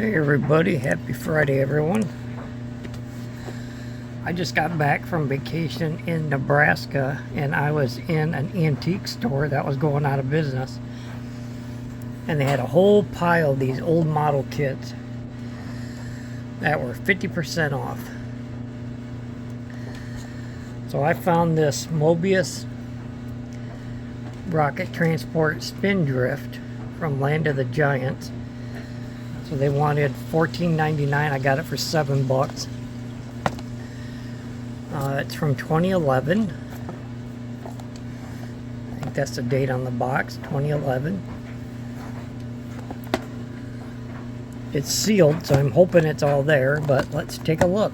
Hey everybody, happy Friday everyone. I just got back from vacation in Nebraska and I was in an antique store that was going out of business. And they had a whole pile of these old model kits that were 50% off. So I found this Mobius rocket transport spindrift from Land of the Giants. So they wanted $14.99. I got it for $7. It's from 2011. I think that's the date on the box, 2011. It's sealed, so I'm hoping it's all there, but let's take a look.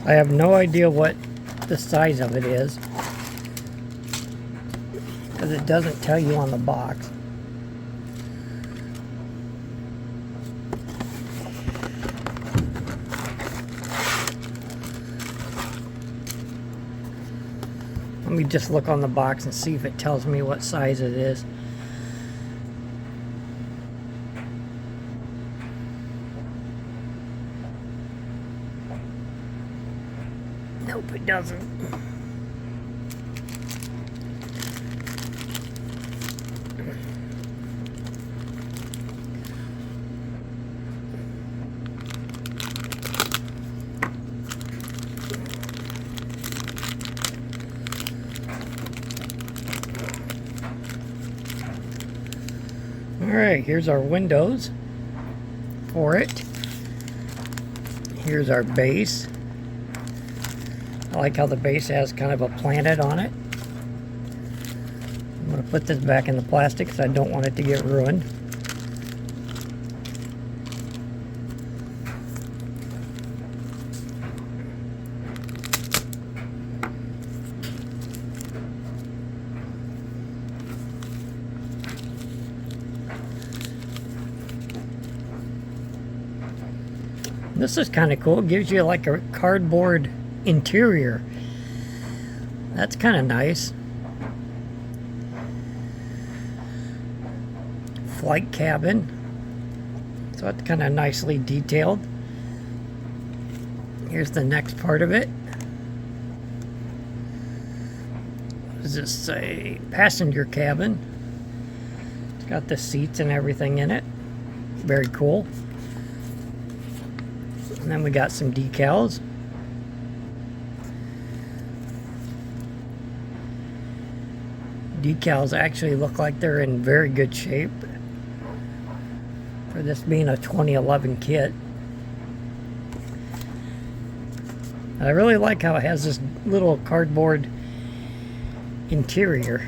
I have no idea what the size of it is because it doesn't tell you on the box. Let me just look on the box and see if it tells me what size it is. Nope, it doesn't. Alright, here's our windows for it. Here's our base. I like how the base has kind of a planet on it. I'm going to put this back in the plastic because I don't want it to get ruined. This is kind of cool. It gives you like a cardboard interior. That's kind of nice. Flight cabin. So it's kind of nicely detailed. Here's the next part of it. What does this say? Passenger cabin. It's got the seats and everything in it. Very cool. And then we got some decals. Decals actually look like they're in very good shape for this being a 2011 kit. I really like how it has this little cardboard interior.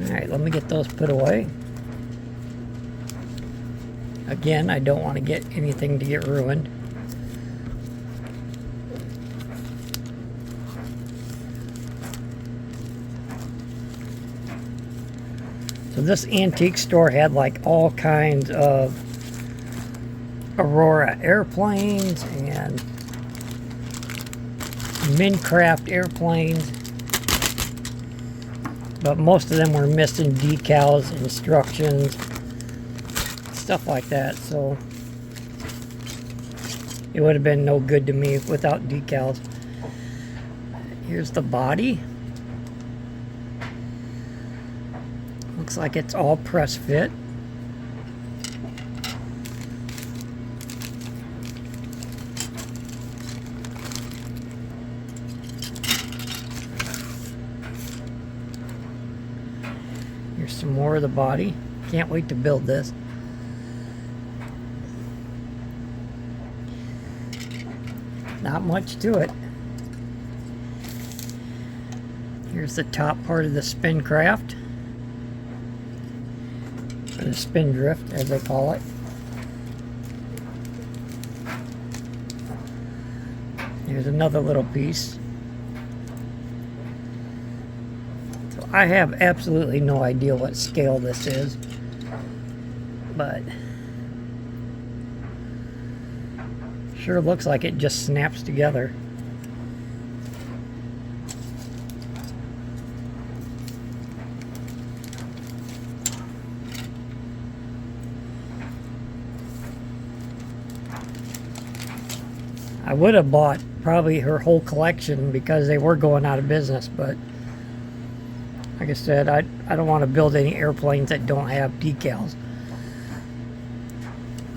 Alright, let me get those put away. Again, I don't want to get anything to get ruined. So this antique store had like all kinds of Aurora airplanes and Minecraft airplanes, but most of them were missing decals, instructions, stuff like that, so it would have been no good to me without decals. Here's the body. Looks like it's all press fit. Here's some more of the body. Can't wait to build this. Not much to it. Here's the top part of the Spincraft, or the Spindrift as they call it. Here's another little piece. So I have absolutely no idea what scale this is, but sure looks like it just snaps together. I would have bought probably her whole collection because they were going out of business, but like I said, I don't want to build any airplanes that don't have decals.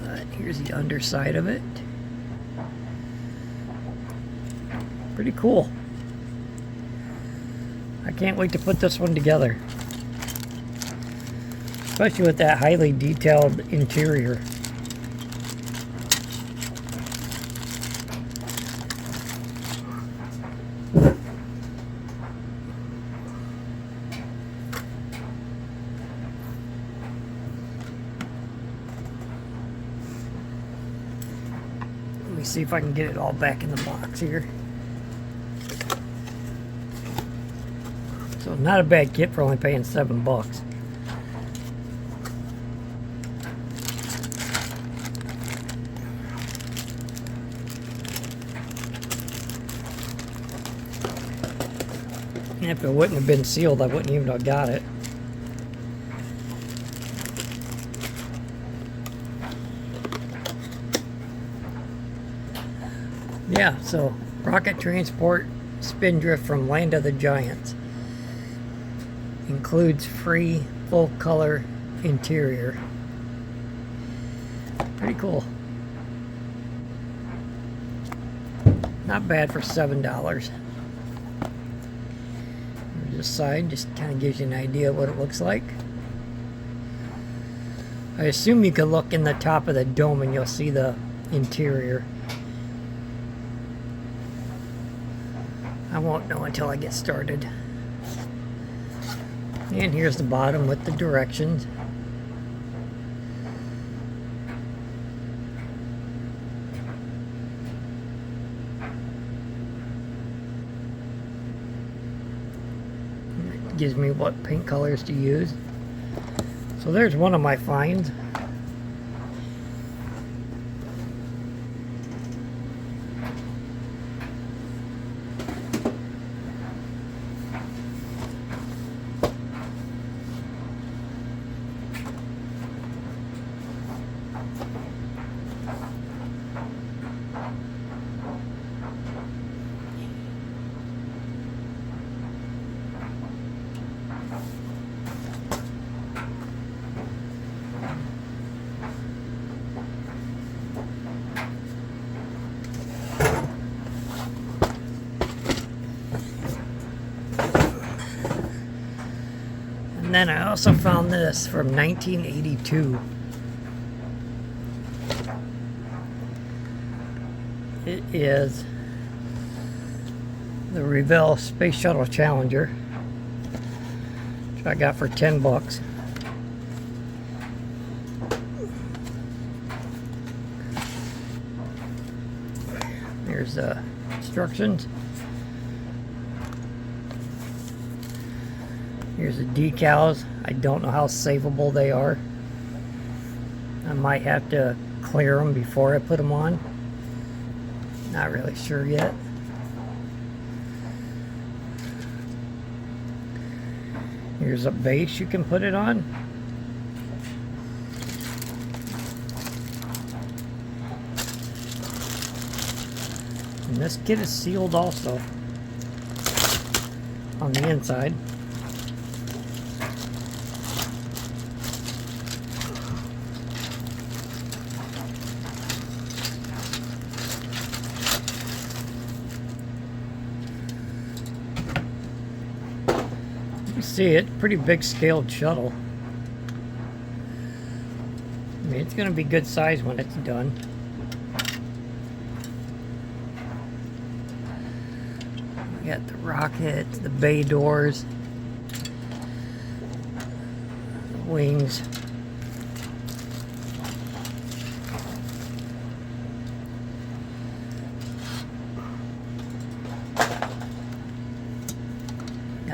But here's the underside of it. Pretty cool. I can't wait to put this one together, especially with that highly detailed interior. Let me see if I can get it all back in the box here. So not a bad kit for only paying $7. And if it wouldn't have been sealed, I wouldn't even have got it. Yeah, so rocket transport spindrift from Land of the Giants. Includes free full color interior. Pretty cool. Not bad for $7. This side just kind of gives you an idea of what it looks like. I assume you could look in the top of the dome and you'll see the interior. I won't know until I get started. And here's the bottom with the directions. It gives me what paint colors to use. So there's one of my finds. And then I also found this from 1982. It is the Revell Space Shuttle Challenger, which I got for $10. Here's the instructions. Here's the decals. I don't know how savable they are. I might have to clear them before I put them on. Not really sure yet. Here's a base you can put it on. And this kit is sealed also on the inside. You see it, pretty big scaled shuttle. I mean, it's going to be good size when it's done. We got the rockets, the bay doors, the wings.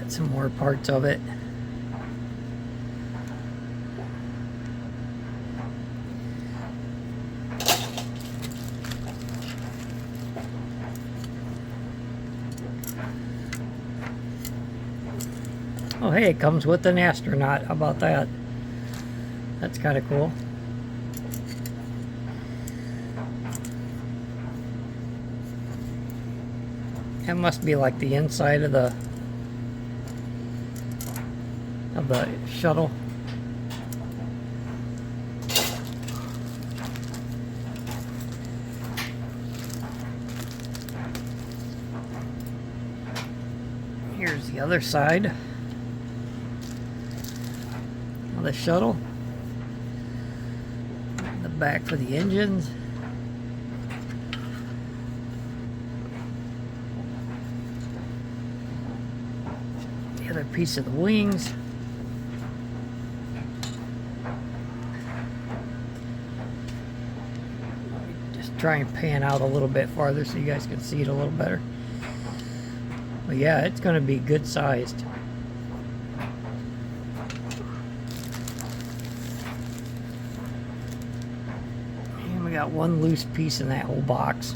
Got some more parts of it. Oh hey, it comes with an astronaut. How about that? That's kind of cool. That must be like the inside of the shuttle. Here's the other side of the shuttle. The back for the engines. The other piece of the wings. Just try and pan out a little bit farther so you guys can see it a little better. But yeah, it's going to be good sized. And we got one loose piece in that whole box.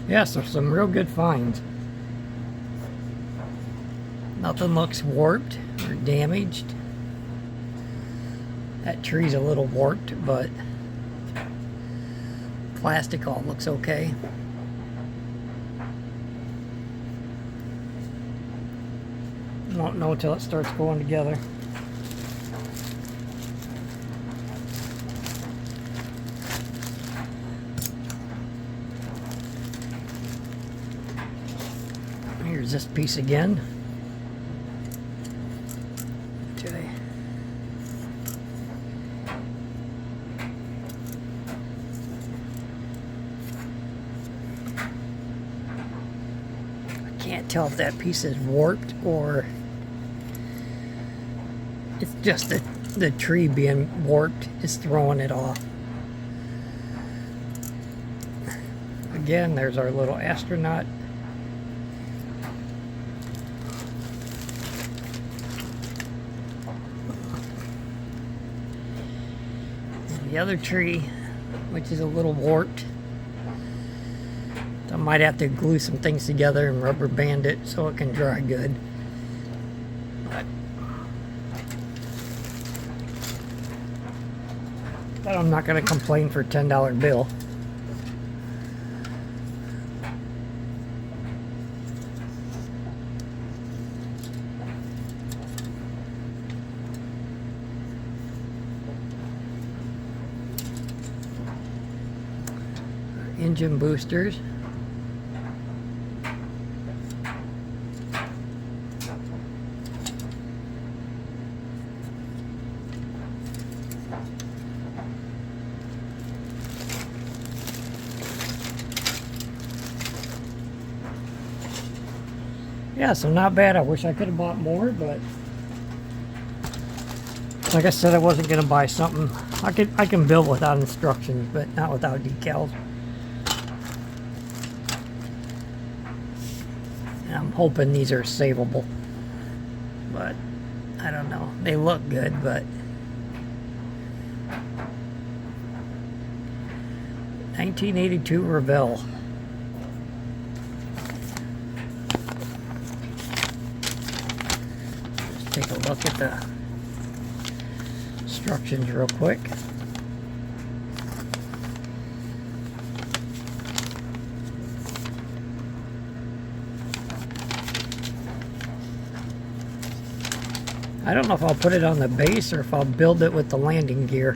Yeah, so some real good finds. Nothing looks warped or damaged. That tree's a little warped, but plastic all looks okay. Won't know until it starts going together. Here's this piece again. Okay. Can't tell if that piece is warped or it's just the tree being warped is throwing it off. Again, there's our little astronaut. And the other tree, which is a little warped. I might have to glue some things together and rubber band it so it can dry good. But I'm not going to complain for a $10 bill. Engine boosters. Yeah, so not bad. I wish I could have bought more, but like I said, I wasn't going to buy something. I can build without instructions, but not without decals. And I'm hoping these are savable, but I don't know. They look good, but 1982 Revell. Take a look at the instructions real quick. I don't know if I'll put it on the base or if I'll build it with the landing gear.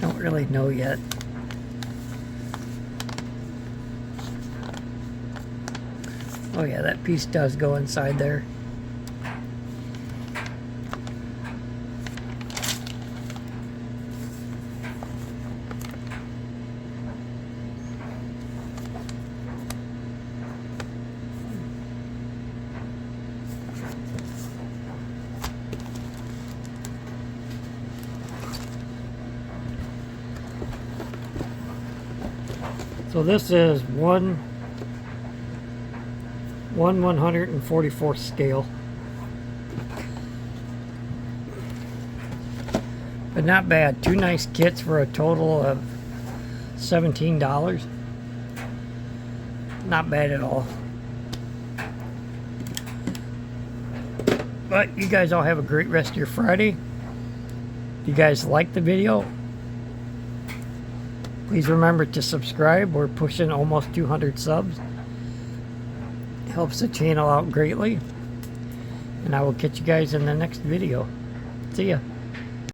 Don't really know yet. Oh yeah, that piece does go inside there. So this is 1/144th scale. But not bad. 2 nice kits for a total of $17. Not bad at all. But you guys all have a great rest of your Friday. If you guys like the video, please remember to subscribe. We're pushing almost 200 subs. Helps the channel out greatly. And I will catch you guys in the next video. See ya.